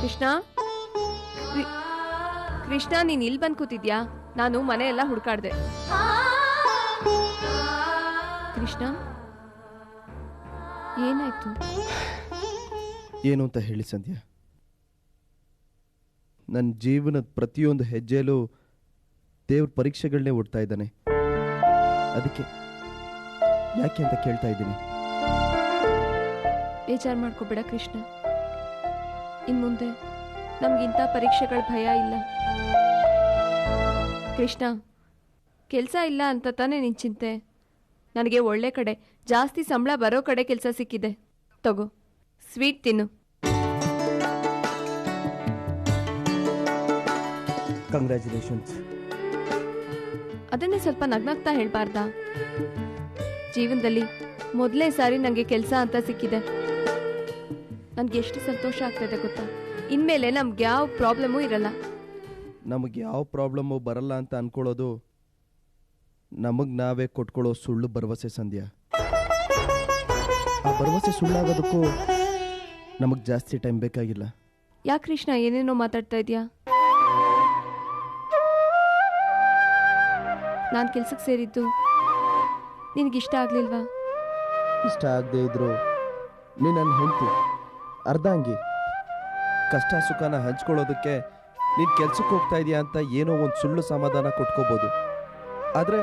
ಕೃಷ್ಣ, ಕೃಷ್ಣ, ನೀನ್ ಇಲ್ಲಿ ಬಂದು ಕೂತಿದ್ಯಾ? ನಾನು ಮನೆಯೆಲ್ಲ ಹುಡುಕಾಡ್ದೆ. ಕೃಷ್ಣ, ಏನಾಯ್ತು? ಏನು ಅಂತ ಹೇಳಿ ಸಂಧ್ಯಾ. ನನ್ನ ಜೀವನದ ಪ್ರತಿಯೊಂದು ಹೆಜ್ಜೆಯಲ್ಲೂ ದೇವ್ರ ಪರೀಕ್ಷೆಗಳನ್ನೇ ಓಡ್ತಾ ಇದ್ದಾನೆ. ಅದಕ್ಕೆ ಯಾಕೆ ಅಂತ ಕೇಳ್ತಾ ಇದ್ದೀನಿ. ಬೇಜಾರು ಮಾಡ್ಕೋಬೇಡ ಕೃಷ್ಣ. ಇನ್ ಮುಂದೆ ನಮ್ಗಿಂತ ಪರೀಕ್ಷೆಗಳ ಭಯ ಇಲ್ಲ. ಕೃಷ್ಣ, ಕೆಲಸ ಇಲ್ಲ ಅಂತ ತಾನೇ ನಿನ್ ಚಿಂತೆ. ನನಗೆ ಒಳ್ಳೆ ಕಡೆ, ಜಾಸ್ತಿ ಸಂಬಳ ಬರೋ ಕಡೆ ಕೆಲಸ ಸಿಕ್ಕಿದೆ. ತಗೋ, ಸ್ವೀಟ್ ತಿನ್ನು. ಕಂಗ್ರ್ಯಾಚುಲೇಷನ್ಸ್. ಅದನ್ನೇ ಸ್ವಲ್ಪ ನಗ್ನಗ್ತಾ ಹೇಳ್ಬಾರ್ದಾ? ಜೀವನದಲ್ಲಿ ಮೊದಲೇ ಸಾರಿ ನನಗೆ ಕೆಲಸ ಅಂತ ಸಿಕ್ಕಿದೆ. ನನಗೆ ಎಷ್ಟು ಸಂತೋಷ ಆಗ್ತದೆ ಗೊತ್ತಾ? ಇನ್ಮೇಲೆ ನಮ್ಗೆ ಯಾವ ಪ್ರಾಬ್ಲಮೂ ಇರಲ್ಲ. ನಮಗೆ ಯಾವ ಪ್ರಾಬ್ಲಮ್ಮು ಬರಲ್ಲ ಅಂತ ಅನ್ಕೊಳ್ಳೋದು ನಮಗೆ ನಾವೇ ಕೊಟ್ಕೊಳ್ಳೋ ಸುಳ್ಳು ಭರವಸೆ ಸಂಧ್ಯಾ. ಆ ಭರವಸೆ ಸುಳ್ಳಾಗೋದಕ್ಕೂ ನಮಗೆ ಜಾಸ್ತಿ ಟೈಮ್ ಬೇಕಾಗಿಲ್ಲ. ಯಾಕೆ ಕೃಷ್ಣ ಏನೇನೋ ಮಾತಾಡ್ತಾ ಇದೆಯಾ? ನಾನು ಕೆಲ್ಸಕ್ಕೆ ಸೇರಿದ್ದು ನಿನಗಿಷ್ಟ ಆಗ್ಲಿಲ್ವಾ? ಇಷ್ಟ ಆಗದೆ ಇದ್ರು ನೀನು ನನ್ನ ಹೆಂಡತಿ, ಅರ್ಧಾಂಗಿ. ಕಷ್ಟ ಸುಖನ ಹಂಚ್ಕೊಳ್ಳೋದಕ್ಕೆ ನೀನು ಕೆಲ್ಸಕ್ಕೆ ಹೋಗ್ತಾ ಇದೀಯಾ ಅಂತ ಏನೋ ಒಂದು ಸುಳ್ಳು ಸಮಾಧಾನ ಕೊಟ್ಕೋಬೋದು. ಆದರೆ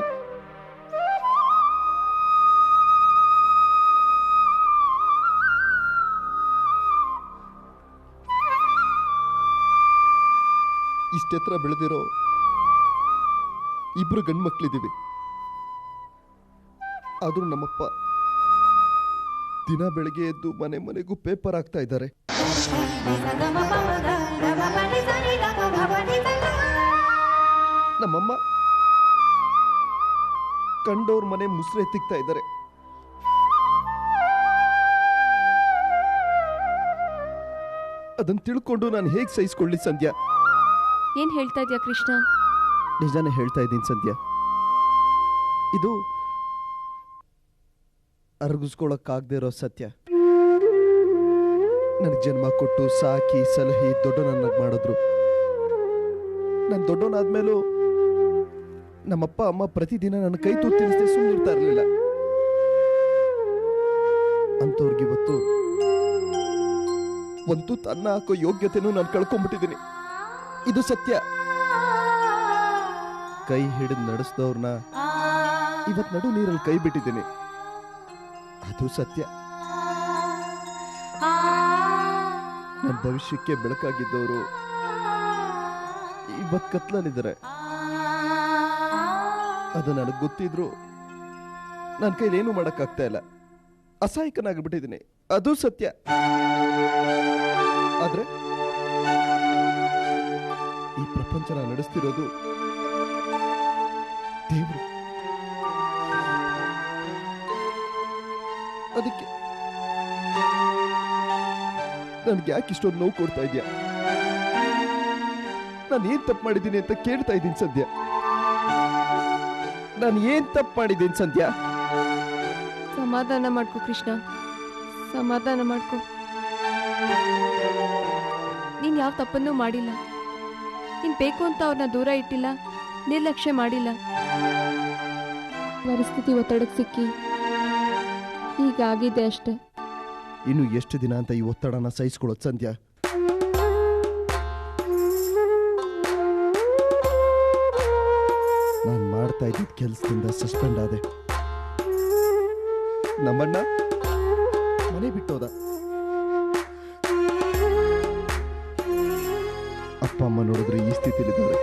ಇಷ್ಟೆತ್ರ ಬೆಳೆದಿರೋ ಇಬ್ರು ಗಂಡು ಮಕ್ಕಳಿದ್ದೀವಿ. ಆದರೂ ನಮ್ಮಪ್ಪ ದಿನ ಬೆಳಗ್ಗೆ ಎದ್ದು ಮನೆ ಮನೆಗೂ ಪೇಪರ್ ಹಾಕ್ತಾ ಇದ್ದಾರೆ. ನಮ್ಮಮ್ಮ ಕಂಡೋರ್ ಮನೆ ಮುಸ್ರೆ ತಿಕ್ತಾ ಇದ್ದಾರೆ. ಅದನ್ನ ತಿಳ್ಕೊಂಡು ನಾನು ಹೇಗೆ ಸಹಿಸ್ಕೊಳ್ಳಿ ಸಂಧ್ಯಾ? ಏನ್ ಹೇಳ್ತಾ ಇದ್ಯಾ ಕೃಷ್ಣ? ನಿಜಾನೇ ಹೇಳ್ತಾ ಇದ್ದೀನಿ ಸಂಧ್ಯಾ. ಇದು ಅರಗಿಸ್ಕೊಳಕ್ಕಾಗದೇ ಇರೋ ಸತ್ಯ. ನನಗೆ ಜನ್ಮ ಕೊಟ್ಟು ಸಾಕಿ ಸಲಹಿ ದೊಡ್ಡವನನ್ನಾಗಿ ಮಾಡಿದ್ರು. ನಾನು ದೊಡ್ಡವನಾದ್ಮೇಲೂ ನಮ್ಮಪ್ಪ ಅಮ್ಮ ಪ್ರತಿದಿನ ನನ್ನ ಕೈ ತೂತು ತಿನ್ನಿಸ್ದೆ ಸುಮ್ಮನಿರ್ತಾ ಇರಲಿಲ್ಲ. ಅಂಥವ್ರಿಗಿವತ್ತು ಒಂದು ತುತ್ತು ಅನ್ನ ಹಾಕೋ ಯೋಗ್ಯತೆನೂ ನಾನು ಕಳ್ಕೊಂಡ್ಬಿಟ್ಟಿದ್ದೀನಿ. ಇದು ಸತ್ಯ. ಕೈ ಹಿಡಿದು ನಡೆಸಿದವ್ರನ್ನ ಇವತ್ತು ನಡು ನೀರಲ್ಲಿ ಕೈ ಬಿಟ್ಟಿದ್ದೀನಿ. ಅದು ಸತ್ಯ. ನನ್ನ ಭವಿಷ್ಯಕ್ಕೆ ಬೆಳಕಾಗಿದ್ದವರು ಇವತ್ತು ಕತ್ಲಲ್ಲಿದ್ದಾರೆ. ಅದು ನನಗೆ ಗೊತ್ತಿದ್ರು ನನ್ನ ಕೈಲಿ ಏನೂ ಮಾಡೋಕ್ಕಾಗ್ತಾ ಇಲ್ಲ. ಅಸಹಾಯಕನಾಗ್ಬಿಟ್ಟಿದ್ದೀನಿ. ಅದು ಸತ್ಯ. ಆದ್ರೆ ಈ ಪ್ರಪಂಚನ ನಡೆಸ್ತಿರೋದು ದೇವರು. ಅದಕ್ಕೆ ನನ್ಗೆ ಯಾಕೆ ಇಷ್ಟೊಂದು ನೋವು ಕೊಡ್ತಾ ಇದೆಯಾ? ನಾನು ಏನ್ ತಪ್ಪು ಮಾಡಿದ್ದೀನಿ ಅಂತ ಕೇಳ್ತಾ ಇದ್ದೀನಿ ಸಂಧ್ಯಾ. ನಾನು ಏನ್ ತಪ್ಪು ಮಾಡಿದ್ದೀನಿ ಸಂಧ್ಯಾ? ಸಮಾಧಾನ ಮಾಡ್ಕೋ ಕೃಷ್ಣ, ಸಮಾಧಾನ ಮಾಡ್ಕೋ. ನೀನ್ ಯಾವ ತಪ್ಪನ್ನೂ ಮಾಡಿಲ್ಲ. ನೀನ್ ಬೇಕು ಅಂತ ಅವ್ರನ್ನ ದೂರ ಇಟ್ಟಿಲ್ಲ, ನಿರ್ಲಕ್ಷ್ಯ ಮಾಡಿಲ್ಲ. ಪರಿಸ್ಥಿತಿ ಒತ್ತಡಕ್ಕೆ ಸಿಕ್ಕಿ ಹೀಗಾಗಿದೆ ಅಷ್ಟೆ. ಇನ್ನು ಎಷ್ಟು ದಿನ ಅಂತ ಈ ಒತ್ತಡನ ಸಹಿಸ್ಕೊಳ್ಳೋದು ಸಂಧ್ಯಾ? ನಾನು ಮಾಡ್ತಾ ಇದ್ದಿದ್ದ ಕೆಲಸದಿಂದ ಸಸ್ಪೆಂಡ್ ಆದೆ. ನಮ್ಮಣ್ಣ ಮನೆ ಬಿಟ್ಟೋದ. ಅಪ್ಪ ಅಮ್ಮ ನೋಡಿದ್ರೆ ಈ ಸ್ಥಿತಿಲಿದ್ದಾರೆ.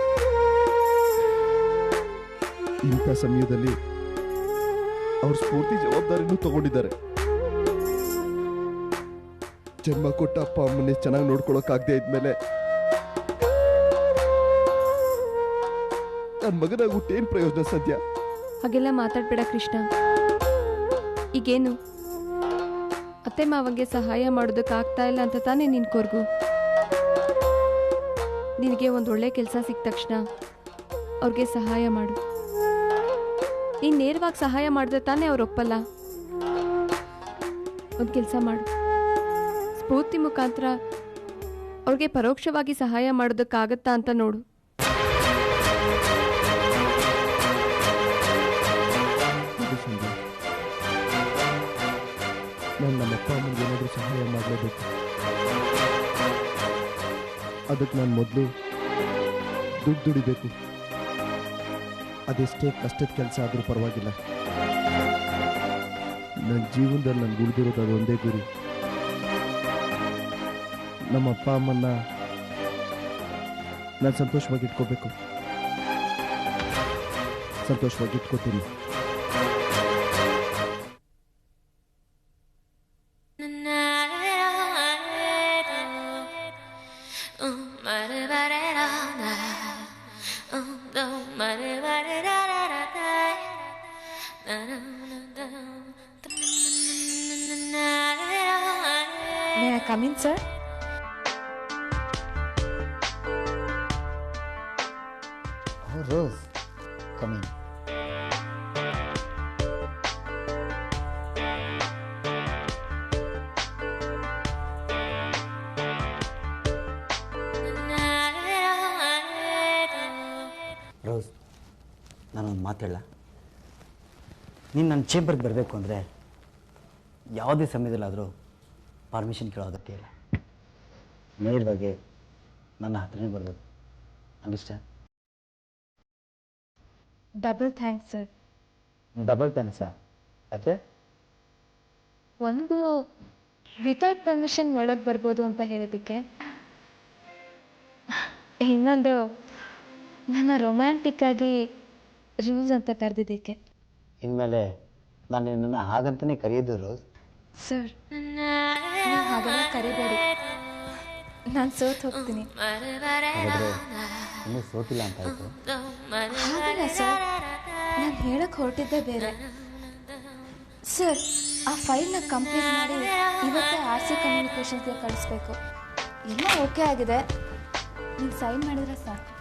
ಇಂಥ ಸಮಯದಲ್ಲಿ ಅವ್ರ ಸ್ಫೂರ್ತಿ ಜವಾಬ್ದಾರಿನೂ ತಗೊಂಡಿದ್ದಾರೆ. ಜನ್ಮ ಕೊಟ್ಟ ಅಪ್ಪ ಅಮ್ಮನ್ನೇ ಚೆನ್ನಾಗಿ ನೋಡ್ಕೊಳಕ್ಕಾಗದೆ ಇದ್ಮೇಲೆ ನನ್ನ ಮಗನಾಗ ಹುಟ್ಟೇನ್ ಪ್ರಯೋಜನ ಸಂಧ್ಯಾ? ಹಾಗೆಲ್ಲ ಮಾತಾಡ್ಬೇಡ ಕೃಷ್ಣ. ಈಗೇನು ಅತ್ತೆ ಮಾವಂಗೆ ಸಹಾಯ ಮಾಡೋದಕ್ಕೆ ಆಗ್ತಾ ಇಲ್ಲ ಅಂತ ತಾನೇ ನಿನ್ ಕೊರ್ಗು. ನಿನಗೆ ಒಂದು ಒಳ್ಳೆ ಕೆಲಸ ಸಿಕ್ಕ ತಕ್ಷಣ ಅವ್ರಿಗೆ ಸಹಾಯ ಮಾಡು. ನೀನ್ ನೇರವಾಗಿ ಸಹಾಯ ಮಾಡಿದ್ರೆ ತಾನೇ ಅವ್ರು ಒಪ್ಪಲ್ಲ. ಒಂದು ಕೆಲಸ ಮಾಡು, ಸ್ಫೂರ್ತಿ ಮುಖಾಂತರ ಅವ್ರಿಗೆ ಪರೋಕ್ಷವಾಗಿ ಸಹಾಯ ಮಾಡೋದಕ್ಕಾಗತ್ತಾ ಅಂತ ನೋಡು. ನಾನು ನಮ್ಮ ಅಪ್ಪ ಅಮ್ಮನಿಗೆ ಏನಾದರೂ ಸಹಾಯ ಮಾಡಲೇಬೇಕು. ಅದಕ್ಕೆ ನಾನು ಮೊದಲು ದುಡ್ಡು ದುಡಿಬೇಕು. ಅದೆಷ್ಟೇ ಕಷ್ಟದ ಕೆಲಸ ಆದರೂ ಪರವಾಗಿಲ್ಲ. ನನ್ನ ಜೀವನದಲ್ಲಿ ನನಗೆ ಉಳಿದಿರೋದು ಅದೊಂದೇ ಗುರಿ. ನಮ್ಮ ಅಪ್ಪ ಅಮ್ಮನ್ನ ನಾನು ಸಂತೋಷವಾಗಿ ಇಟ್ಕೋಬೇಕು. ಸಂತೋಷವಾಗಿ ಇಟ್ಕೋತೀನಿ. May I come in, sir? Oh, Rose, come in. Rose, ನಾನೊಂದು ಮಾತಾಡಲ್ಲ. ನೀನು ನನ್ನ ಚೇಂಬರ್ಗೆ ಬರಬೇಕು ಅಂದರೆ ಯಾವುದೇ ಸಮಯದಲ್ಲಾದರೂ ಪರ್ಮಿಷನ್ ಕೇಳೋ ಅಗತ್ಯ ಇಲ್ಲ. ನೇರವಾಗಿ ನನ್ನ ಹತ್ರನೇ ಬರ್ಬೋದು. ಅಂದಿಷ್ಟ ಡಬಲ್ ಥ್ಯಾಂಕ್ಸ್ ಸರ್. ಡಬಲ್ ಥ್ಯಾಂಕ್ಸಾ? ಅದೇ ಒಂದು ವಿತೌಟ್ ಪರ್ಮಿಷನ್ ಒಳಗೆ ಬರ್ಬೋದು ಅಂತ ಹೇಳೋದಕ್ಕೆ, ಇನ್ನೊಂದು ನನ್ನ ರೊಮ್ಯಾಂಟಿಕ್ ಆಗಿ ರೂಲ್ಸ್ ಅಂತ ಕರೆದಿದ್ದಕ್ಕೆ. ಇನ್ಮೇಲೆ ನಾನು ನಿನ್ನನ್ನು ಹಾಗಂತಲೇ ಕರೆಯೋದು ರೋಸ್. ಸರ್, ನೀವು ಹಾಗೆಲ್ಲ ಕರಿಬೇಡಿ, ನಾನು ಸೋತು ಹೋಗ್ತೀನಿ. ಹಾಗಾದರೆ ಇನ್ನೂ ಸೋತಿಲ್ಲ ಅಂತ ಆಯಿತು. ಹಾಗಲ್ಲ ಸರ್, ನಾನು ಹೇಳಕ್ಕೆ ಹೊರಟಿದ್ದೆ ಬೇರೆ. ಸರ್, ಆ ಫೈಲ್ನ ಕಂಪ್ಲೀಟ್ ಮಾಡಿ ಇವತ್ತೇ RC ಕಮ್ಯುನಿಕೇಷನ್ಸ್ಗೆ ಕಳಿಸ್ಬೇಕು. ಎಲ್ಲ ಓಕೆ ಆಗಿದೆ, ನೀವು ಸೈನ್ ಮಾಡಿದ್ರೆ ಸಾಕು.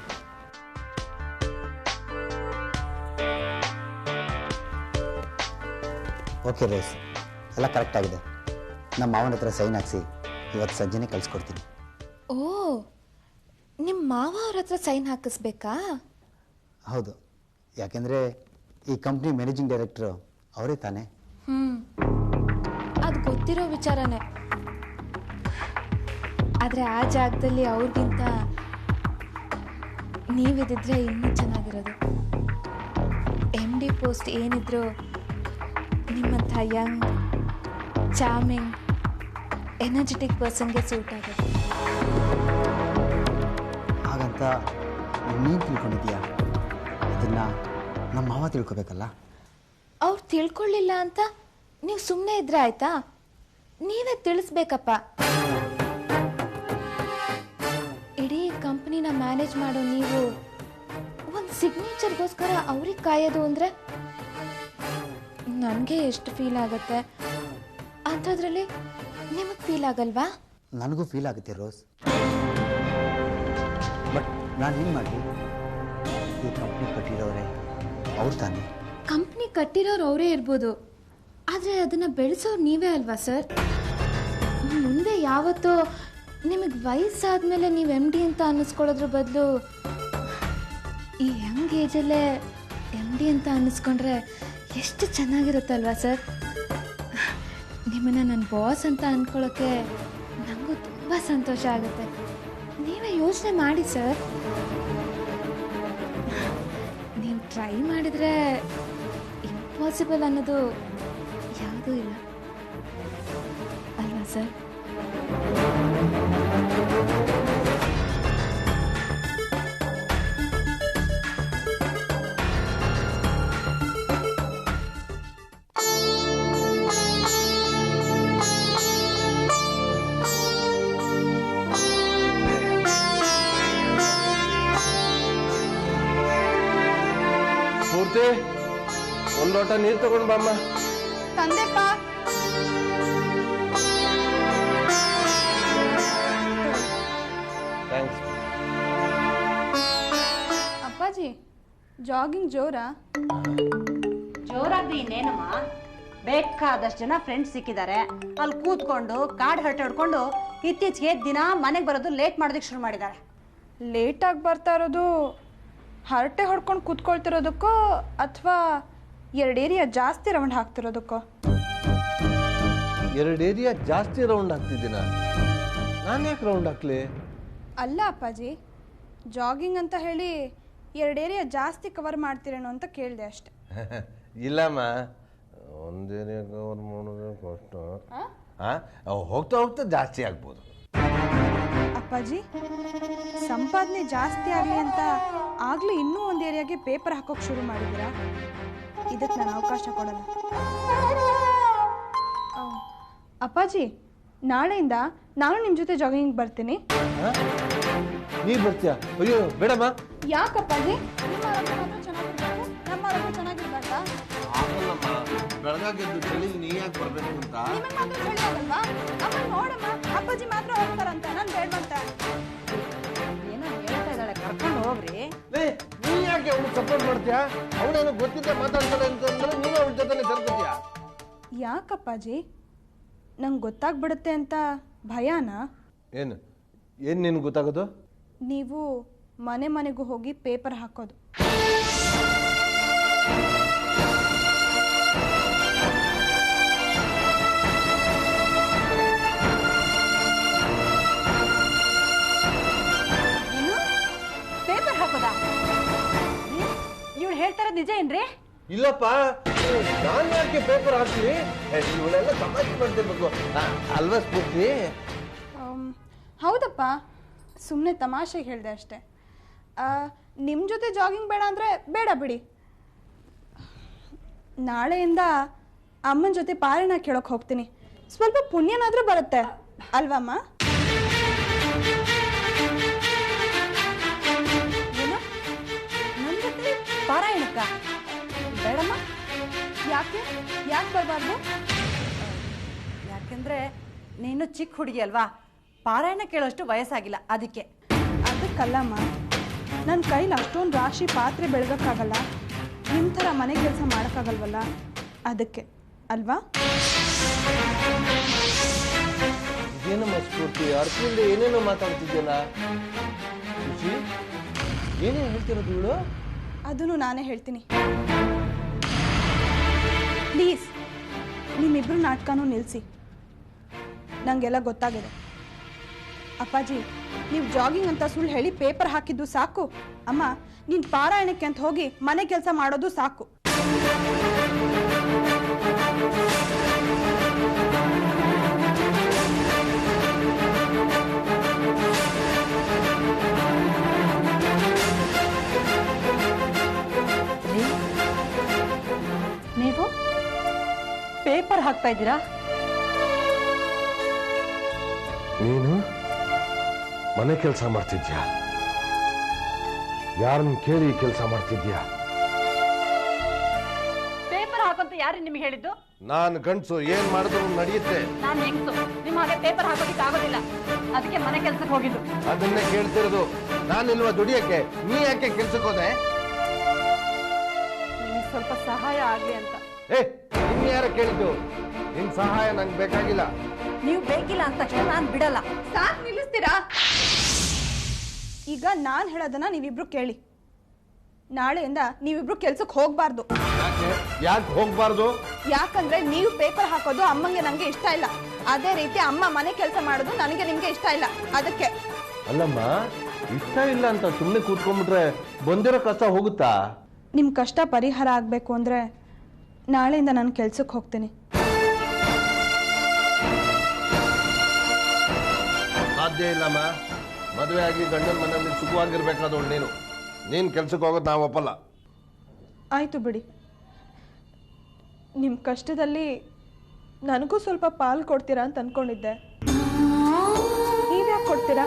ಓಕೆ ರೋಸ್, ಎಲ್ಲ ಕರೆಕ್ಟ್ ಆಗಿದೆ. ನಮ್ಮ ಮಾವನ ಹತ್ರ ಸೈನ್ ಹಾಕ್ಸಿ ಇವತ್ತು ಸಂಜೆನೇ ಕಳಿಸ್ಕೊಡ್ತೀನಿ. ಓ, ನಿಮ್ಮ ಮಾವ ಅವ್ರ ಹತ್ರ ಸೈನ್ ಹಾಕಿಸ್ಬೇಕಾ? ಹೌದು, ಯಾಕೆಂದರೆ ಈ ಕಂಪ್ನಿ ಮ್ಯಾನೇಜಿಂಗ್ ಡೈರೆಕ್ಟ್ರು ಅವರೇ ತಾನೇ. ಅದು ಗೊತ್ತಿರೋ ವಿಚಾರನೇ. ಆದರೆ ಆ ಜಾಗದಲ್ಲಿ ಅವ್ರಿಗಿಂತ ನೀವಿದ್ದಿದ್ರೆ ಇನ್ನೂ ಚೆನ್ನಾಗಿರೋದು. MD ಪೋಸ್ಟ್ ಏನಿದ್ರು ನಿಮ್ಮಂಥ ಯಂಗ್, ಚಾರ್ಮಿಂಗ್, ಎನರ್ಜೆಟಿಕ್ ಪರ್ಸನ್ಗೆ ಸೂಟ್ ಆಗುತ್ತೆ. ಹಾಗಂತ ನೀನು ತಿಳ್ಕೊಂಡಿದ್ದೀಯಾ? ಇದನ್ನು ನಮ್ಮ ಮಾವ ತಿಳ್ಕೊಬೇಕಲ್ಲ. ಅವ್ರು ತಿಳ್ಕೊಳ್ಳಿಲ್ಲ ಅಂತ ನೀವು ಸುಮ್ಮನೆ ಇದ್ರೆ ಆಯ್ತಾ? ನೀವೇ ತಿಳಿಸ್ಬೇಕಪ್ಪ. ಇಡೀ ಕಂಪ್ನಿನ ಮ್ಯಾನೇಜ್ ಮಾಡೋ ನೀವು ಒಂದು ಸಿಗ್ನೇಚರ್ಗೋಸ್ಕರ ಅವ್ರಿಗೆ ಕಾಯೋದು ಅಂದರೆ ನನಗೆ ಎಷ್ಟು ಫೀಲ್ ಆಗುತ್ತೆ. ಅಂಥದ್ರಲ್ಲಿ ನಿಮಗೆ ಫೀಲ್ ಆಗಲ್ವಾ? ನನಗೂ ಫೀಲ್ ಆಗುತ್ತೆ ರೋಸ್. ಬಟ್ ನಾನು ಏನು ಮಾಡಲಿ? ಈ ಕಂಪ್ನಿ ಕಟ್ಟಿರೋರೆ ಅವ್ರು ತಾನೇ. ಕಂಪ್ನಿ ಕಟ್ಟಿರೋರು ಅವರೇ ಇರ್ಬೋದು, ಆದರೆ ಅದನ್ನು ಬೆಳೆಸೋರು ನೀವೇ ಅಲ್ವಾ ಸರ್? ಮುಂದೆ ಯಾವತ್ತೋ ನಿಮಗೆ ವಯಸ್ಸಾದ್ಮೇಲೆ ನೀವು MD ಅಂತ ಅನ್ನಿಸ್ಕೊಳ್ಳೋದ್ರ ಬದಲು ಈ ಯಂಗ್ ಏಜಲ್ಲೇ MD ಅಂತ ಅನ್ನಿಸ್ಕೊಂಡ್ರೆ ಎಷ್ಟು ಚೆನ್ನಾಗಿರುತ್ತಲ್ವಾ ಸರ್? ನಿಮ್ಮನ್ನು ನನ್ನ ಬಾಸ್ ಅಂತ ಅಂದ್ಕೊಳ್ಳೋಕ್ಕೆ ನನಗೂ ತುಂಬ ಸಂತೋಷ ಆಗುತ್ತೆ. ನೀವೇ ಯೋಚನೆ ಮಾಡಿ ಸರ್. ನೀವು ಟ್ರೈ ಮಾಡಿದರೆ ಇಂಪಾಸಿಬಲ್ ಅನ್ನೋದು ಯಾವುದೂ ಇಲ್ಲ ಅಲ್ವಾ ಸರ್? ಪೂರ್ತಿ ಒಂದು ಲೋಟ ನೀರು ತಗೊಂಡು ಬಾಮ್ಮ. ತಂದೆಪ್ಪ. ಥ್ಯಾಂಕ್ಸ್. ಅಪ್ಪಾಜಿ, ಜಾಗಿಂಗ್ ಜೋರಾ? ಜೋರಾಗಿ ಇನ್ನೇನಮ್ಮ, ಬೇಕಾದಷ್ಟು ಜನ ಫ್ರೆಂಡ್ಸ್ ಸಿಕ್ಕಿದ್ದಾರೆ. ಅಲ್ಲಿ ಕೂತ್ಕೊಂಡು ಕಾರ್ಡ್ ಹೊರಟಾಡ್ಕೊಂಡು ಇತ್ತೀಚೆಗೆ ದಿನ ಮನೆಗೆ ಬರೋದು ಲೇಟ್ ಮಾಡೋದಕ್ಕೆ ಶುರು ಮಾಡಿದ್ದಾರೆ. ಲೇಟಾಗಿ ಬರ್ತಾ ಇರೋದು ಹರಟೆ ಹೊಡ್ಕೊಂಡು ಕೂತ್ಕೊಳ್ತಿರೋದಕ್ಕೋ ಅಥವಾ 2 ಏರಿಯಾ ಜಾಸ್ತಿ ರೌಂಡ್ ಹಾಕ್ತಿರೋದಕ್ಕೋ? 2 ಏರಿಯಾ ಜಾಸ್ತಿ ರೌಂಡ್ ಹಾಕ್ತಿದ್ದೀನ? ನಾನು ಯಾಕೆ ರೌಂಡ್ ಹಾಕ್ಲಿ? ಅಲ್ಲ ಅಪ್ಪಾಜಿ, ಜಾಗಿಂಗ್ ಅಂತ ಹೇಳಿ 2 ಏರಿಯಾ ಜಾಸ್ತಿ ಕವರ್ ಮಾಡ್ತೀರೇನೋ ಅಂತ ಕೇಳಿದೆ ಅಷ್ಟೆ. ಇಲ್ಲಮ್ಮ, 1 ಏರಿಯಾ ಕವರ್ ಮಾಡೋದು ಕಷ್ಟ. ಹೋಗ್ತಾ ಹೋಗ್ತಾ ಜಾಸ್ತಿ ಆಗ್ಬೋದು. ಅಪ್ಪಾಜಿ, ಸಂಪಾದನೆ ಜಾಸ್ತಿ ಆಗಲಿ ಅಂತ ಆಗ್ಲೂ ಇನ್ನೂ 1 ಏರಿಯಾಗೆ ಪೇಪರ್ ಹಾಕೋಕೆ ಶುರು ಮಾಡಿದ್ದೀರಾ? ಇದಕ್ಕೆ ನಾನು ಅವಕಾಶ ಕೊಡಲ್ಲ. ಅಪ್ಪಾಜಿ, ನಾಳೆಯಿಂದ ನಾನು ನಿಮ್ಮ ಜೊತೆ ಜಾಗಿಂಗ್ ಬರ್ತೀನಿ. ನೀ ಬರ್ತೀಯ? ಅಯ್ಯೋ ಬೇಡಮ್ಮ. ಯಾಕಪ್ಪಾಜಿ? ನಿಮ್ಮ ಆರೋಗ್ಯ ಮಾತ್ರ ಚೆನ್ನಾಗಿರ್ಬೇಕು, ನಮ್ಮ ಆರೋಗ್ಯ ಚೆನ್ನಾಗಿರ್ಬೇಕಾ? ಬೆಳಗಾಗೆದ್ದು ಚಳಿ ನೀ ಯಾಕೆ ಬರ್ಬೇಕು ಅಂತ? ನಿಮಗೆ ಮಾತ್ರ ಚಳಿ ಆಗಲ್ವಾ? ಅಮ್ಮ ನೋಡಮ್ಮ, ಅಪ್ಪಾಜಿ ಮಾತ್ರ ಹೋಗ್ತಾರಂತ, ನಾನು ಬೇಡವಂತ. ಏನೋ ಹೇಳ್ತಾ ಇದ್ದಾಳೆ, ಕರ್ಕೊಂಡು ಹೋಗ್ರಿ. ನೀ ಯಾಕೆ ಅವಳು ಸಪೋರ್ಟ್ ಮಾಡ್ತೀಯಾ? ಅವಳೇನು ಗೊತ್ತಿದ್ದೆ ಮಾತಾಡ್ತಾಳೆ ಅಂತಂದ್ರೆ ನೀನು ಅವಳ ಜೊತೆ ಸೇರ್ಕೊತೀಯ. ಯಾಕಪ್ಪಾಜಿ? ನಂಗೆ ಗೊತ್ತಾಗ್ಬಿಡುತ್ತೆ ಅಂತ ಭಯನಾ? ಏನು ನಿನ್ಗೆ ಗೊತ್ತಾಗೋದು? ನೀವು ಮನೆ ಮನೆಗೂ ಹೋಗಿ ಪೇಪರ್ ಹಾಕೋದು. ಏನು ಪೇಪರ್ ಹಾಕೋದಾ? ಇವಳು ಹೇಳ್ತಾರ ನಿಜ ಏನ್ರಿ? ಇಲ್ಲಪ್ಪ, ನಾನು ಯಾಕೆ ಪೇಪರ್ ಹಾಕ್ತೀನಿ? ಇವಳೆಲ್ಲ ತಮಾಷೆ ಮಾಡ್ತಿರ್ಬೇಕು ಅಲ್ವಾ ಸ್ಫೂರ್ತಿ? ಹೌದಪ್ಪ, ಸುಮ್ಮನೆ ತಮಾಷೆಗೆ ಹೇಳಿದೆ ಅಷ್ಟೆ. ನಿಮ್ಮ ಜೊತೆ ಜಾಗಿಂಗ್ ಬೇಡ ಅಂದರೆ ಬೇಡ ಬಿಡಿ. ನಾಳೆಯಿಂದ ಅಮ್ಮನ ಜೊತೆ ಪಾರಾಯಣ ಕೇಳೋಕೆ ಹೋಗ್ತೀನಿ. ಸ್ವಲ್ಪ ಪುಣ್ಯನಾದರೂ ಬರುತ್ತೆ ಅಲ್ವಮ್ಮ? ಏನು ನನ್ನ ಜೊತೆ ಪಾರಾಯಣಕ್ಕ? ಬೇಡಮ್ಮ. ಯಾಕೆ ಬರಬಾರ್ದು? ಯಾಕೆಂದ್ರೆ ನೀನು ಚಿಕ್ಕ ಹುಡುಗಿ ಅಲ್ವಾ, ಪಾರಾಯಣ ಕೇಳೋಷ್ಟು ವಯಸ್ಸಾಗಿಲ್ಲ, ಅದಕ್ಕೆ. ಅದಕ್ಕಲ್ಲಮ್ಮ, ನನ್ನ ಕೈಲಿ ಅಷ್ಟೊಂದು ರಾಶಿ ಪಾತ್ರೆ ಬೆಳಗೋಕ್ಕಾಗಲ್ಲ, ನಿಮ್ಮ ಥರ ಮನೆ ಕೆಲಸ ಮಾಡೋಕ್ಕಾಗಲ್ವಲ್ಲ, ಅದಕ್ಕೆ ಅಲ್ವಾ? ಏನಮ್ಮ ಸ್ಫೂರ್ತಿ, ಅರ್ಥದಿಂದ ಏನೇನೋ ಮಾತಾಡ್ತಿದ್ಯಲ್ಲ? ಖುಷಿ, ಏನೇನು ಹೇಳ್ತಿರೋದು ಇವಳು? ಅದನ್ನು ನಾನೇ ಹೇಳ್ತೀನಿ. ಪ್ಲೀಸ್, ನಿಮ್ಮಿಬ್ರು ನಾಟಕನೂ ನಿಲ್ಲಿಸಿ. ನನಗೆಲ್ಲ ಗೊತ್ತಾಗಿದೆ. ಅಪ್ಪಾಜಿ, ನೀವು ಜಾಗಿಂಗ್ ಅಂತ ಸುಳ್ಳು ಹೇಳಿ ಪೇಪರ್ ಹಾಕಿದ್ದು ಸಾಕು. ಅಮ್ಮ, ನೀನು ಪಾರಾಯಣಕ್ಕೆ ಅಂತ ಹೋಗಿ ಮನೆ ಕೆಲಸ ಮಾಡೋದು ಸಾಕು. ನೀವು ಪೇಪರ್ ಹಾಕ್ತಾ ಇದ್ದೀರಾ? ನೀನು ಮನೆ ಕೆಲಸ ಮಾಡ್ತಿದ್ಯಾ? ಯಾರನ್ನ ಕೇಳಿ ಕೆಲಸ ಮಾಡ್ತಿದ್ಯಾ? ಪೇಪರ್ ಹಾಕಂತ ಯಾರು ನಿಮಗೆ ಹೇಳಿದ್ದು? ನಾನು ಗಂಡ್ಸು, ಏನ್ ಮಾಡಿದ್ರು ನಡೆಯುತ್ತೆ. ನಾನು ಹೆಂಗ್ಸು, ನಿಮ್ಮ ಹಾಗೆ ಪೇಪರ್ ಹಾಕೋದಿಕ್ಕೆ ಆಗೋದಿಲ್ಲ, ಅದಕ್ಕೆ ಮನೆ ಕೆಲ್ಸಕ್ಕೆ ಹೋಗಿದ್ದು. ಅದನ್ನೇ ಕೇಳ್ತಿರೋದು. ನಾನಿಲ್ವಾ ದುಡಿಯಕ್ಕೆ? ನೀ ಯಾಕೆ ಕೆಲ್ಸಕ್ಕೆ ಹೋದೆ? ನಿಮಗೆ ಸ್ವಲ್ಪ ಸಹಾಯ ಆಗ್ಲಿ ಅಂತ. ನಿನ್ ಯಾರ ಕೇಳಿದ್ದು? ನಿನ್ ಸಹಾಯ ನಂಗೆ ಬೇಕಾಗಿಲ್ಲ. ನೀವು ಬೇಕಿಲ್ಲ ಅಂತ ತಕ್ಷಣ ನಾನು ಬಿಡಲ್ಲ. ಸಾಕು, ನಿಲ್ಲಿಸ್ತೀರಾ? ಈಗ ನಾನು ಹೇಳೋದನ್ನ ನೀವಿಬ್ರು ಕೇಳಿ. ನಾಳೆಯಿಂದ ನೀವಿಬ್ರು ಕೆಲ್ಸಕ್ಕೆ ಹೋಗ್ಬಾರ್ದು. ಯಾಕೆ ಹೋಗ್ಬಾರ್ದು? ಯಾಕಂದ್ರೆ ನೀವು ಪೇಪರ್ ಹಾಕೋದು ಅಮ್ಮಂಗೆ ನಂಗೆ ಇಷ್ಟ ಇಲ್ಲ. ಅದೇ ರೀತಿ ಅಮ್ಮ ಮನೆ ಕೆಲಸ ಮಾಡೋದು ನನಗೆ ನಿಮ್ಗೆ ಇಷ್ಟ ಇಲ್ಲ, ಅದಕ್ಕೆ. ಅಲ್ಲಮ್ಮ, ಇಷ್ಟ ಇಲ್ಲ ಅಂತ ಸುಮ್ಮನೆ ಕೂತ್ಕೊಂಡ್ಬಿಟ್ರೆ ಬಂದಿರೋ ಕಷ್ಟ ಹೋಗುತ್ತಾ? ನಿಮ್ಮ ಕಷ್ಟ ಪರಿಹಾರ ಆಗಬೇಕು ಅಂದ್ರೆ ನಾಳೆಯಿಂದ ನಾನು ಕೆಲ್ಸಕ್ಕೆ ಹೋಗ್ತೀನಿ. ಸಾಧ್ಯ ಇಲ್ಲಮ್ಮ. ಮದುವೆ ಆಗಿ ಗಂಡನ ಮನೆಯಲ್ಲಿ ಸುಖವಾಗಿರ್ಬೇಕಾದವಳು ನೀನು ಕೆಲ್ಸಕ್ಕೆ ಹೋಗೋದು ನಾವು ಒಪ್ಪಲ್ಲ. ಆಯ್ತು ಬಿಡಿ. ನಿಮ್ಮ ಕಷ್ಟದಲ್ಲಿ ನನಗೂ ಸ್ವಲ್ಪ ಪಾಲು ಕೊಡ್ತೀರಾ ಅಂತ ಅನ್ಕೊಂಡಿದ್ದೆ. ನೀವ್ಯಾಕೆ ಕೊಡ್ತೀರಾ?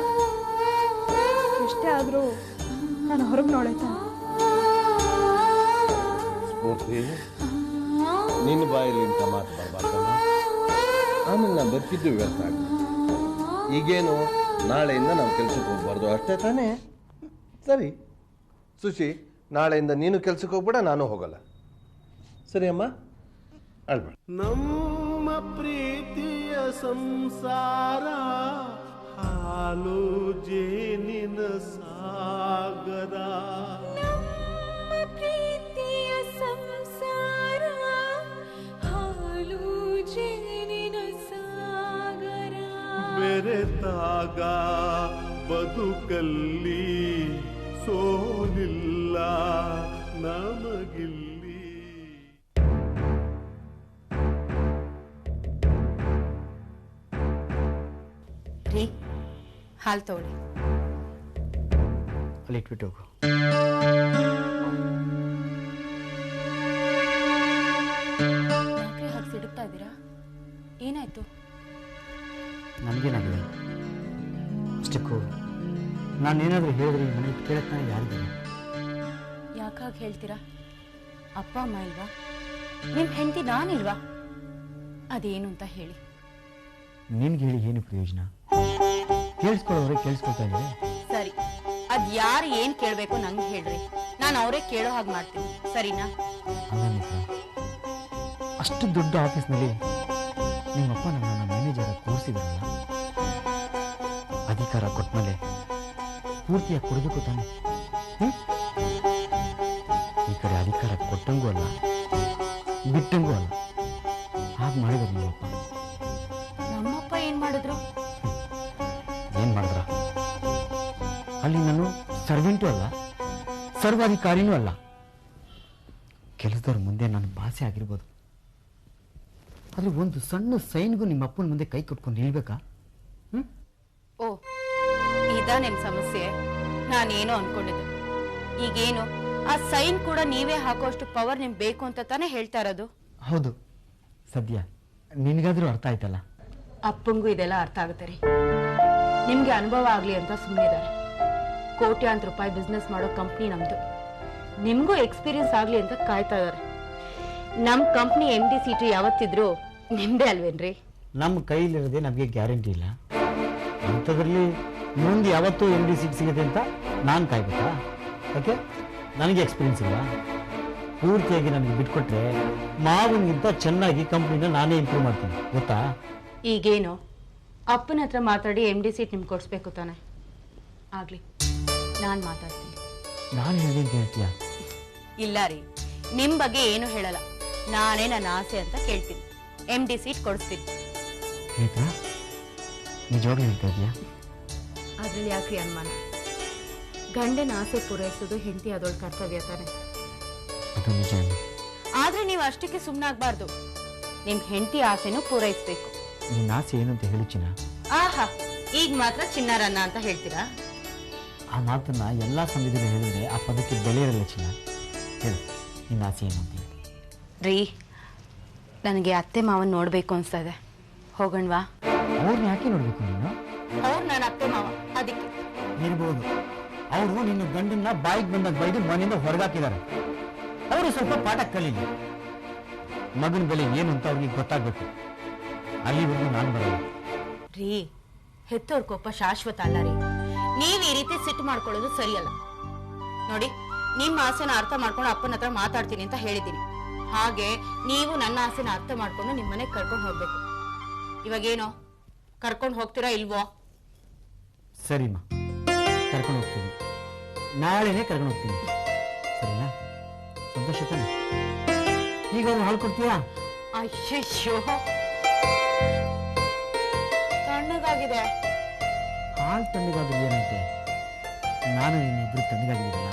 ಎಷ್ಟೇ ಆದರೂ ನಾನು ಹೊರಗೆ ನೋಡೈತಾ. ಸ್ಫೂರ್ತಿ, ನಿನ್ನ ಬಾಯಲ್ಲಿ ಇಂಥ ಮಾತು ಬರಬಾರ್ದಮ್ಮ. ಆಮೇಲೆ ನಾನು ಬದುಕಿದ್ದು ವ್ಯರ್ಥ ಆಗ. ಈಗೇನು ನಾಳೆಯಿಂದ ನಾವು ಕೆಲ್ಸಕ್ಕೆ ಹೋಗ್ಬಾರ್ದು, ಅಷ್ಟೇ ತಾನೇ? ಸರಿ ಸುಶಿ, ನಾಳೆಯಿಂದ ನೀನು ಕೆಲ್ಸಕ್ಕೆ ಹೋಗ್ಬೇಡ, ನಾನು ಹೋಗಲ್ಲ. ಸರಿ ಅಮ್ಮ, ಅಳ್ಬೇಡ. ನಮ್ಮ ಪ್ರೀತಿಯ ಸಂಸಾರ ಹಾಲು ಜೇನಿನ ಸಾಗರ ಪ್ರೀತಿಯ ಸಂಸಾರ ಹಾಲು ಜೇನಿನ ಸಾಗರ ಬೆರೆತಾಗ ಬದುಕಲ್ಲಿ ಸೋಲಿಲ್ಲ ನಮಗಿಲ್ಲಿ. ರೀ ಹಾಲು ತಗೊಳ್ಳಿ. ಅಲ್ಲಿ ಇಟ್ಬಿಟ್ಟು ಹೋಗು. ಯಾಕೆ ಹಾಗೆ ಸಿಡುತ್ತಾ ಇದ್ದೀರಾ? ಏನಾಯ್ತು? ನನಗೇನಾಗಿದೆ ಅಷ್ಟಕ್ಕೂ ನಾನೇನಾದರೂ ಹೇಳಿದ್ರೆ ಈ ಮನೆಗೆ ಕೇಳಕ್ಕೆ ನನಗೆ ಯಾರಿದ್ದಾರೆ? ಯಾಕಾಗ ಹೇಳ್ತೀರಾ? ಅಪ್ಪ ಅಮ್ಮ ಇಲ್ವಾ? ನಿಮ್ಮ ಹೆಂಡತಿ ನಾನಿಲ್ವಾ? ಅದೇನು ಅಂತ ಹೇಳಿ. ನಿನ್ಗೆ ಹೇಳಿ ಏನು ಪ್ರಯೋಜನ? ಕೇಳಿಸ್ಕೊಳ್ಳೋರೆ ಕೇಳಿಸ್ಕೊಳ್ತಾ ಇದ್ದಾರೆ. ಸರಿ, ಅದ್ ಯಾರು ಏನ್ ಕೇಳ್ಬೇಕು ನಂಗೆ ಹೇಳ್ರಿ, ನಾನು ಅವರೇ ಕೇಳೋ ಹಾಗೆ ಮಾಡ್ತೀನಿ, ಸರಿನಾ? ಅಲ್ಲ, ಅಷ್ಟು ದೊಡ್ಡ ಆಫೀಸ್ನಲ್ಲಿ ನಿಮ್ಮಪ್ಪ ನನ್ನ ಮ್ಯಾನೇಜರ್ ಕೂರಿಸಿದ್ರಲ್ಲ, ಅಧಿಕಾರ ಕೊಟ್ಮೇಲೆ ಪೂರ್ತಿಯಾಗಿ ಕೊಡಬೇಕು ತಾನೆ? ಈ ಕಡೆ ಅಧಿಕಾರ ಕೊಟ್ಟಂಗೂ ಅಲ್ಲ, ಬಿಟ್ಟಂಗೂ ಅಲ್ಲ, ಹಾಗೆ ಮಾಡಿದ್ರು ನಿಮ್ಮಪ್ಪ. ನಮ್ಮಪ್ಪ ಏನ್ ಮಾಡಿದ್ರು? ಏನ್ ಮಾಡಿದ್ರ? ಅಲ್ಲಿ ನಾನು ಸರ್ವೆಂಟು ಅಲ್ಲ, ಸರ್ವಾಧಿಕಾರಿನೂ ಅಲ್ಲ. ಕೆಲಸದವ್ರ ಮುಂದೆ ನಾನು ಭಾಷೆ ಆಗಿರ್ಬೋದು, ಆದ್ರೆ ಒಂದು ಸಣ್ಣ ಸೈನ್ಗೂ ನಿಮ್ಮ ಅಪ್ಪನ ಮುಂದೆ ಕೈ ಕಟ್ಕೊಂಡು ನಿಲ್ಬೇಕಾ? ಓ, ಇದಾ ನಿಮ್ ಸಮಸ್ಯೆ? ನಾನೇನೋ ಅನ್ಕೊಂಡಿದ್ದೆ. ಈಗೇನು ಆ ಸೈನ್ ಕೂಡ ನೀವೇ ಹಾಕೋಷ್ಟು ಪವರ್ ನಿಮ್ಗೆ ಬೇಕು ಅಂತ ತಾನೇ ಹೇಳ್ತಾ ಇರೋದು? ಹೌದು. ಸದ್ಯ ನಿನಗಾದ್ರೂ ಅರ್ಥ ಆಯ್ತಲ್ಲ? ಅಪ್ಪಂಗೂ ಇದೆಲ್ಲ ಅರ್ಥ ಆಗುತ್ತೆ ರೀ. ನಿಮ್ಗೆ ಅನುಭವ ಆಗ್ಲಿ ಅಂತ ಸುಮ್ಮನಿದ್ದಾರೆ. ಕೋಟ್ಯಾಂತರ ರೂಪಾಯಿ ಬಿಸ್ನೆಸ್ ಮಾಡೋ ಕಂಪ್ನಿ ನಮ್ದು. ನಿಮ್ಗೂ ಎಕ್ಸ್ಪೀರಿಯನ್ಸ್ ಆಗ್ಲಿ ಅಂತ ಕಾಯ್ತಾ ಇದಾರೆ. ನಮ್ ಕಂಪ್ನಿ MD ಸೀಟು ಯಾವತ್ತಿದ್ರು ನಿಮ್ದೇ ಅಲ್ವೇನ್ರಿ? ನಮ್ಮ ಕೈಲಿರೋದೇ ನಮಗೆ ಗ್ಯಾರಂಟಿ ಇಲ್ಲ. ಅಂಥದ್ರಲ್ಲಿ ಮುಂದೆ ಯಾವತ್ತೂ MD ಸೀಟ್ ಸಿಗುತ್ತೆ ಅಂತ ನಾನು ಕಾಯ್ಬೇಕಾ? ಯಾಕೆ ನನಗೆ ಎಕ್ಸ್ಪೀರಿಯನ್ಸ್ ಇಲ್ಲ? ಪೂರ್ತಿಯಾಗಿ ನನಗೆ ಬಿಟ್ಕೊಟ್ರೆ ಮಾವನಿಗಿಂತ ಚೆನ್ನಾಗಿ ಕಂಪ್ನಿನ ನಾನೇ ಇಂಪ್ರೂವ್ ಮಾಡ್ತೀನಿ, ಗೊತ್ತಾ? ಈಗೇನು ಅಪ್ಪನ ಹತ್ರ ಮಾತಾಡಿ MD ಸೀಟ್ ನಿಮ್ಗೆ ಕೊಡಿಸ್ಬೇಕು ತಾನೆ? ಆಗ್ಲಿ, ನಾನು ಮಾತಾಡ್ತೀನಿ. ನಾನು ಹೇಳಿ ಅಂತ ಹೇಳ್ತೀಯ? ಇಲ್ಲ ರೀ, ನಿಮ್ ಬಗ್ಗೆ ಏನು ಹೇಳಲ್ಲ. ನಾನೇ ನನ್ನ ಆಸೆ ಅಂತ ಕೇಳ್ತೀನಿ, MD ಸೀಟ್ ಕೊಡಿಸ್ತೀನಿ. ಆಯ್ತಾ? ನಿಜವಾಗ್ಲೂ ಹೇಳ್ತಾ ಇದೆಯಾ? ಅದ್ರಲ್ಲಿ ಯಾಕ್ರಿ ಅನುಮಾನ? ಗಂಡನ ಆಸೆ ಪೂರೈಸೋದು ಹೆಂಡತಿ ಅದೊಳ ಕರ್ತವ್ಯ ತಾನೆ? ಅದು ನಿಜ. ಆದ್ರೆ ನೀವು ಅಷ್ಟಕ್ಕೆ ಸುಮ್ಮನಾಗಬಾರ್ದು. ನಿಮ್ ಹೆಂಡತಿ ಆಸೆನೂ ಪೂರೈಸ್ಬೇಕು. ನಿನ್ನ ಆಸೆ ಏನು ಅಂತ ಹೇಳು ಚಿನ್ನ. ಆಹಾ, ಈಗ ಮಾತ್ರ ಚಿನ್ನಾರನ್ನ ಅಂತ ಹೇಳ್ತೀರಾ? ಆ ಮಾತನ್ನ ಎಲ್ಲಾ ಸಮಯದಲ್ಲಿ ಹೇಳಿದ್ರೆ ಆ ಪದಕ್ಕೆ ಬೆಲೆ ಇರಲ್ಲ ಚಿನ್ನ. ಹೇಳು, ನಿನ್ನ ಆಸೆ ಏನು ಅಂತ ಹೇಳಿ. ರೀ, ನನಗೆ ಅತ್ತೆ ಮಾವನ್ ನೋಡ್ಬೇಕು ಅನ್ಸ್ತಾ ಇದೆ. ಹೋಗಣ್ವಾ? ಅವ್ರನ್ನ ಯಾಕೆ ನೋಡ್ಬೇಕು ನೀನು? ಅವ್ರು ನನ್ನ ಅತ್ತೆ ಮಾವ, ಅದಕ್ಕೆ. ಇರ್ಬೋದು. ಅವರು ನಿನ್ನ ಗಂಡನ್ನ ಬಾಯಿಗೆ ಬಂದಾಗ ಬೈದು ಮನೆಯಿಂದ ಹೊರಗಾಕಿದ್ದಾರೆ. ಅವರು ಸ್ವಲ್ಪ ಪಾಠ ಕಲೀಲಿ. ಮಗನ ಬೆಲೆ ಏನು ಅಂತ ಅವ್ರಿಗೆ ಗೊತ್ತಾಗ್ಬೇಕು. ಅಲ್ಲಿವರೆಗೂ ನಾನು ಬರಲ್ಲ. ರೀ, ಹೆತ್ತೋರ್ ಕೋಪ ಶಾಶ್ವತ ಅಲ್ಲ ರೀ. ನೀವ್ ಈ ರೀತಿ ಸಿಟ್ಟು ಮಾಡ್ಕೊಳ್ಳೋದು ಸರಿಯಲ್ಲ. ನೋಡಿ, ನಿಮ್ಮ ಆಸೆನ ಅರ್ಥ ಮಾಡ್ಕೊಂಡು ಅಪ್ಪನ ಹತ್ರ ಮಾತಾಡ್ತೀನಿ ಅಂತ ಹೇಳಿದ್ದೀನಿ. ಹಾಗೆ ನೀವು ನನ್ನ ಆಸೆನ ಅರ್ಥ ಮಾಡ್ಕೊಂಡು ನಿಮ್ಮ ಮನೆಗೆ ಕರ್ಕೊಂಡು ಹೋಗ್ಬೇಕು. ಇವಾಗೇನೋ ಕರ್ಕೊಂಡು ಹೋಗ್ತೀರಾ ಇಲ್ವೋ? ಸರಿಮ್ಮ, ಕರ್ಕೊಂಡು ಹೋಗ್ತೀನಿ. ನಾಳೆನೇ ಕರ್ಕೊಂಡು ಹೋಗ್ತೀನಿ, ಸರಿನಾ? ಸಂತೋಷ ತಾನೆ? ಈಗ ಅವ್ರು ಹಾಲು ಕೊಡ್ತೀಯಾ? ಅಯ್ಯಯ್ಯೋ, ತಣ್ಣಗಾಗಿದೆ. ಹಾಲು ತಣ್ಣಗಾದ್ರೆ ಏನಂತೆ? ನಾನು ಇನ್ನಿಬ್ರು ತಣ್ಣಗಾಗಿದ್ದೀನಲ್ಲ.